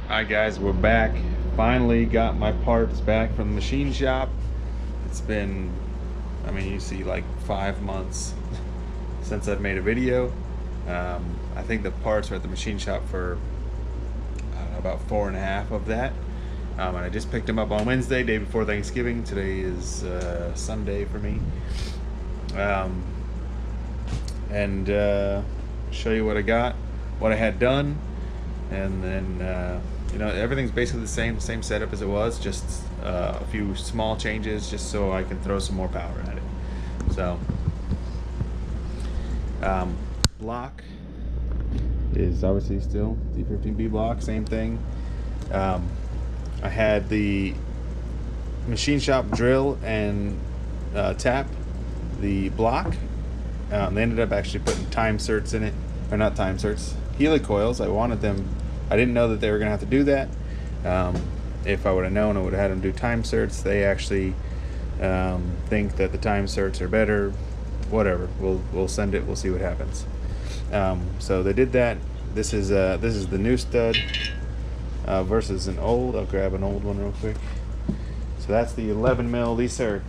Alright guys, we're back. Finally got my parts back from the machine shop. It's been, you see, like 5 months since I've made a video. I think the parts are at the machine shop for about 4.5 of that. And I just picked them up on Wednesday, day before Thanksgiving. Today is Sunday for me. Show you what I got, what I had done, and then everything's basically the same setup as it was, just a few small changes just so I can throw some more power at it. So block is obviously still D15B block, same thing. I had the machine shop drill and tap the block. They ended up actually putting time certs in it, or not time certs, helicoils. I wanted them. I didn't know that they were going to have to do that. If I would have known, I would have had them do time certs. They actually think that the time certs are better. Whatever. We'll send it. We'll see what happens. So they did that. This is the new stud versus an old. I'll grab an old one real quick. So that's the 11 mil. These are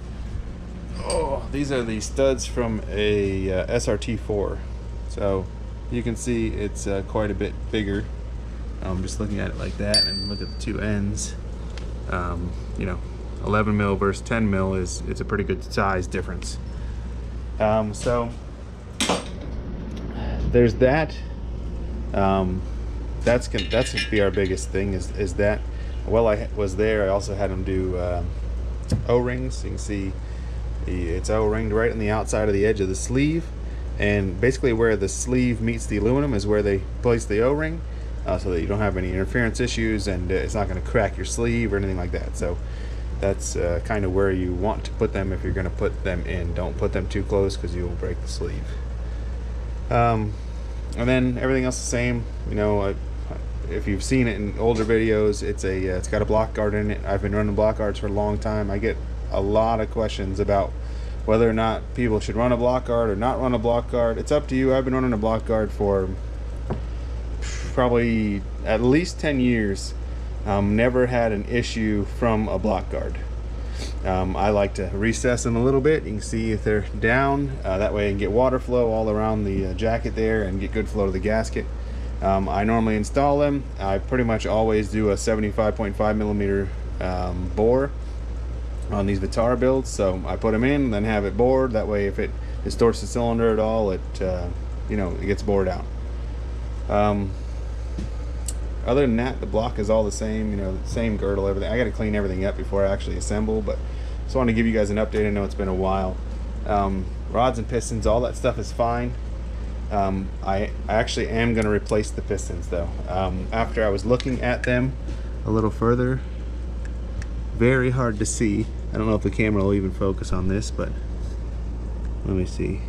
the studs from a SRT4. So you can see it's quite a bit bigger. Just looking at it like that, and look at the two ends. 11 mil versus 10 mil it's a pretty good size difference. So there's that. That's gonna be our biggest thing. Is that while I was there, I also had them do O-rings. You can see it's O-ringed right on the outside of the edge of the sleeve, and basically where the sleeve meets the aluminum is where they place the O-ring, so that you don't have any interference issues, and it's not going to crack your sleeve or anything like that. So that's kind of where you want to put them if you're going to put them in. Don't put them too close because you will break the sleeve. And then everything else the same. If you've seen it in older videos, it's got a block guard in it. I've been running block guards for a long time. I get a lot of questions about whether or not people should run a block guard or not run a block guard. It's up to you. I've been running a block guard for probably at least 10 years. Never had an issue from a block guard. I like to recess them a little bit. You can see if they're down. That way I can get water flow all around the jacket there and get good flow to the gasket. I normally install them. I pretty much always do a 75.5 millimeter bore on these Vitara builds. So I put them in, then have it bored. That way if it distorts the cylinder at all, it gets bored out. Other than that, the block is all the same, same girdle, everything. I got to clean everything up before I actually assemble, but just wanted to give you guys an update. I know it's been a while. Rods and pistons, all that stuff is fine. I actually am going to replace the pistons though. After I was looking at them a little further, very hard to see. I don't know if the camera will even focus on this, but let me see.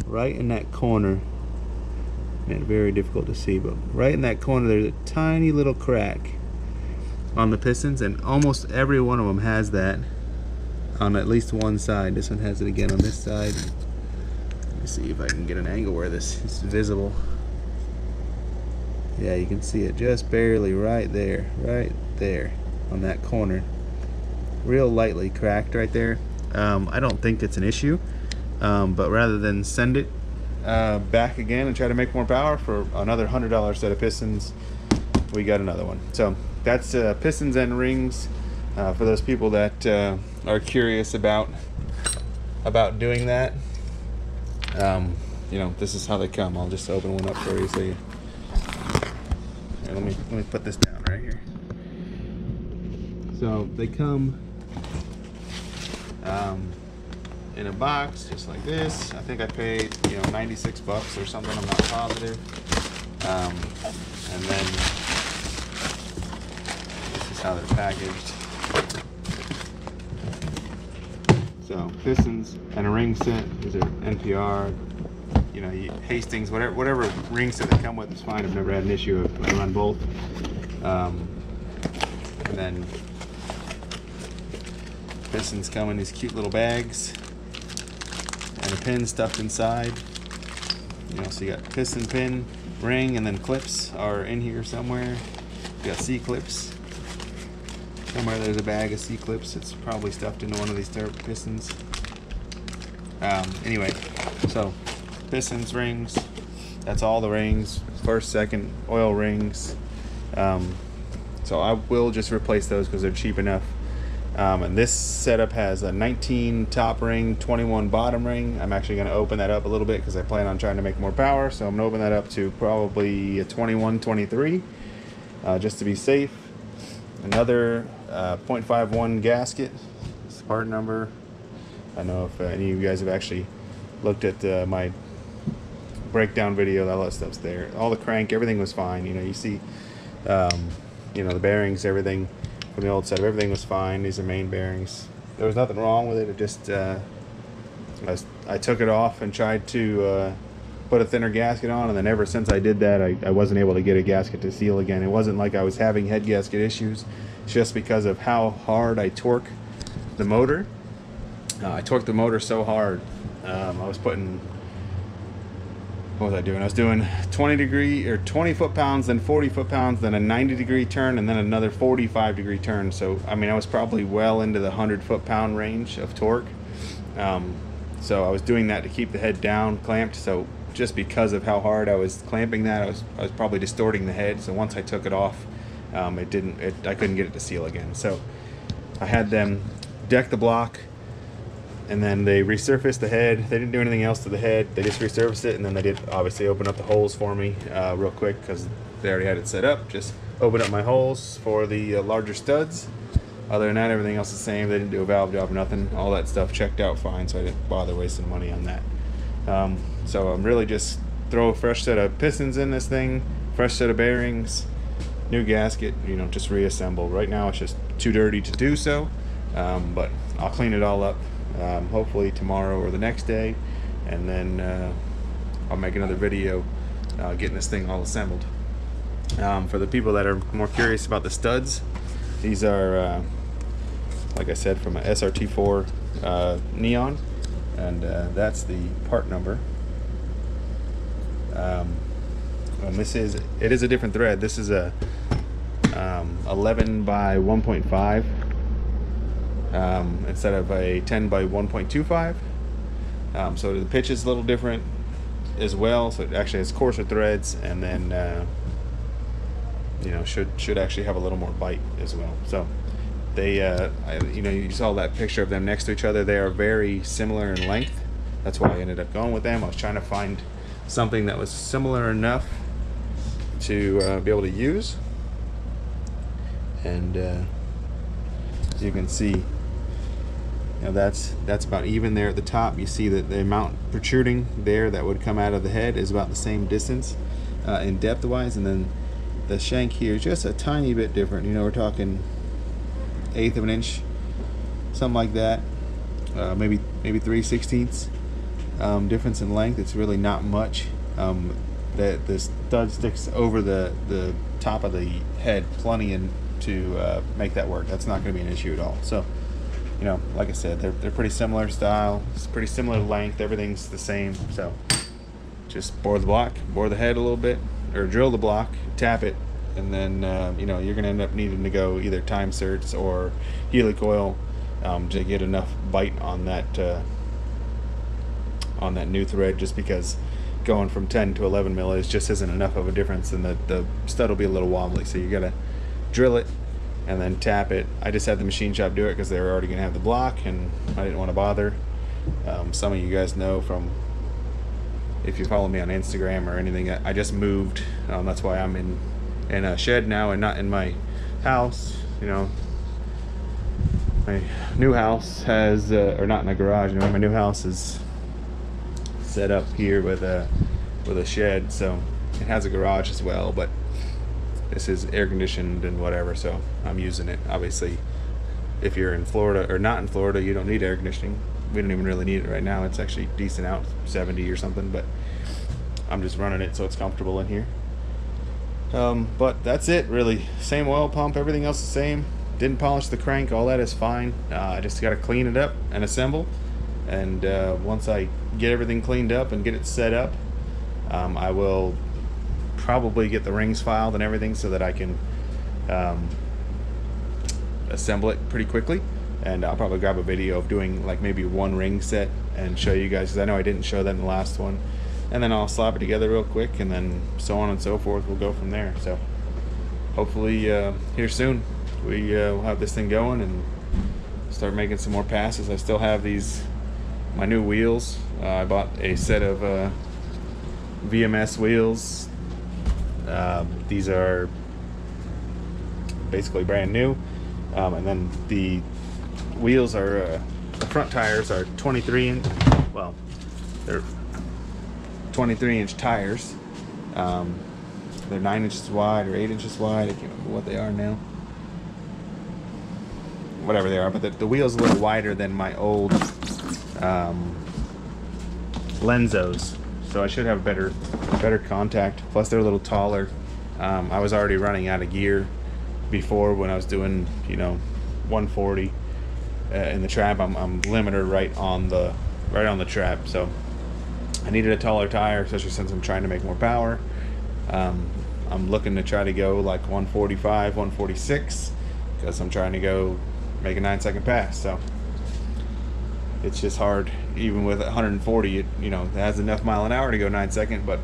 Right in that corner, man, very difficult to see, but right in that corner there's a tiny little crack on the pistons, and almost every one of them has that on at least one side. This one has it again on this side. Let me see if I can get an angle where this is visible. Yeah, you can see it just barely right there on that corner, real lightly cracked right there. I don't think it's an issue, but rather than send it back again and try to make more power for another $100 set of pistons, we got another one. So that's pistons and rings for those people that are curious about doing that. This is how they come. I'll just open one up for you. So here, let me put this down right here. So they come in a box just like this. I think I paid 96 bucks or something, I'm not positive. And then this is how they're packaged. So pistons and a ring set. These are NPR, Hastings, whatever ring set they come with is fine. I've never had an issue. I run both. And then pistons come in these cute little bags, and a pin stuffed inside. So you got piston, pin, ring, and then clips are in here somewhere. We got C-clips. Somewhere there's a bag of C-clips. It's probably stuffed into one of these pistons. Anyway, so pistons, rings. That's all the rings. First, second, oil rings. So I will just replace those because they're cheap enough. And this setup has a 19 top ring, 21 bottom ring. I'm actually going to open that up a little bit because I plan on trying to make more power. So I'm going to open that up to probably a 21, 23, just to be safe. Another 0.51 gasket. This part number. I don't know if any of you guys have actually looked at my breakdown video. All that stuff's there. All the crank, everything was fine. You know, you see, you know, the bearings, everything from the old setup, everything was fine. These are main bearings. There was nothing wrong with it. It just, I took it off and tried to put a thinner gasket on, and then ever since I did that, I wasn't able to get a gasket to seal again. It wasn't like I was having head gasket issues. It's just because of how hard I torque the motor. I torqued the motor so hard. I was putting, what was I doing? I was doing 20 foot-pounds, then 40 foot-pounds, then a 90-degree turn, and then another 45-degree turn. So, I mean, I was probably well into the 100 foot-pound range of torque. So I was doing that to keep the head down, clamped. So just because of how hard I was clamping that, I was probably distorting the head. So once I took it off, I couldn't get it to seal again. So I had them deck the block, and then they resurfaced the head. They didn't do anything else to the head. They just resurfaced it, and then they did obviously open up the holes for me real quick because they already had it set up. Just open up my holes for the larger studs. Other than that, everything else is the same. They didn't do a valve job, nothing. All that stuff checked out fine, so I didn't bother wasting money on that. So I'm really just throw a fresh set of pistons in this thing, fresh set of bearings, new gasket, you know, just reassemble. Right now it's just too dirty to do so, but I'll clean it all up hopefully tomorrow or the next day, and then I'll make another video getting this thing all assembled. For the people that are more curious about the studs, these are like I said, from a SRT4 Neon, and that's the part number. And it is a different thread. This is a 11 by 1.5 instead of a 10 by 1.25. So the pitch is a little different as well. So it actually has coarser threads, and then you know, should actually have a little more bite as well. So they, you know, you saw that picture of them next to each other. They are very similar in length. That's why I ended up going with them. I was trying to find something that was similar enough to be able to use. And as you can see, you know, that's about even there at the top. You see that the amount protruding there that would come out of the head is about the same distance in depth wise, and then the shank here is just a tiny bit different. You know, we're talking 1/8 of an inch, something like that. Maybe 3/16 difference in length. It's really not much. The stud sticks over the top of the head plenty to make that work. That's not going to be an issue at all. So, you know, like I said, they're pretty similar style. It's pretty similar length. Everything's the same. So just bore the block, bore the head a little bit, or drill the block, tap it, and then you know, you're going to end up needing to go either time certs or helicoil to get enough bite on that new thread, just because going from 10 to 11 mil just isn't enough of a difference, and the stud will be a little wobbly. So you got to drill it and then tap it. I just had the machine shop do it because they were already going to have the block, and I didn't want to bother. Some of you guys know from, if you follow me on Instagram or anything, I just moved. That's why I'm in a shed now and not in my house. You know, my new house has, or not in a garage. You know, my new house is set up here with a shed, so it has a garage as well. But this is air conditioned and whatever, so I'm using it. Obviously, if you're in Florida or not in Florida, you don't need air conditioning. We don't even really need it right now. It's actually decent out, 70 or something, but I'm just running it so it's comfortable in here. But that's it, really. Same oil pump, everything else the same. Didn't polish the crank, all that is fine. I just got to clean it up and assemble. And once I get everything cleaned up and get it set up, I will probably get the rings filed and everything so that I can assemble it pretty quickly. And I'll probably grab a video of doing like maybe one ring set and show you guys, because I know I didn't show that in the last one. And then I'll slap it together real quick, and then so on and so forth. We'll go from there. So hopefully here soon we'll have this thing going and start making some more passes. I still have my new wheels. I bought a set of VMS wheels. These are basically brand new, and then the wheels are the front tires are 23 inch. Well, they're 23-inch tires. They're 9 inches wide or 8 inches wide. I can't remember what they are now. Whatever they are, but the wheel's a little wider than my old Lenzos, so I should have better contact. Plus, they're a little taller. I was already running out of gear before when I was doing 140 in the trap. I'm limiter right on the trap, so I needed a taller tire, especially since I'm trying to make more power. I'm looking to try to go like 145, 146, because I'm trying to go make a 9-second pass. So it's just hard. Even with 140, it has enough mile an hour to go 9-second, but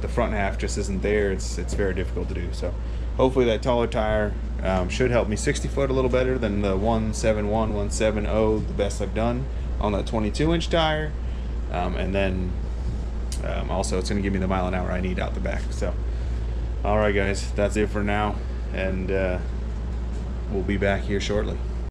the front half just isn't there. It's very difficult to do. So hopefully that taller tire should help me 60 foot a little better than the 171, 170, the best I've done on that 22-inch tire. And then also it's going to give me the mile an hour I need out the back. So alright guys, that's it for now, and we'll be back here shortly.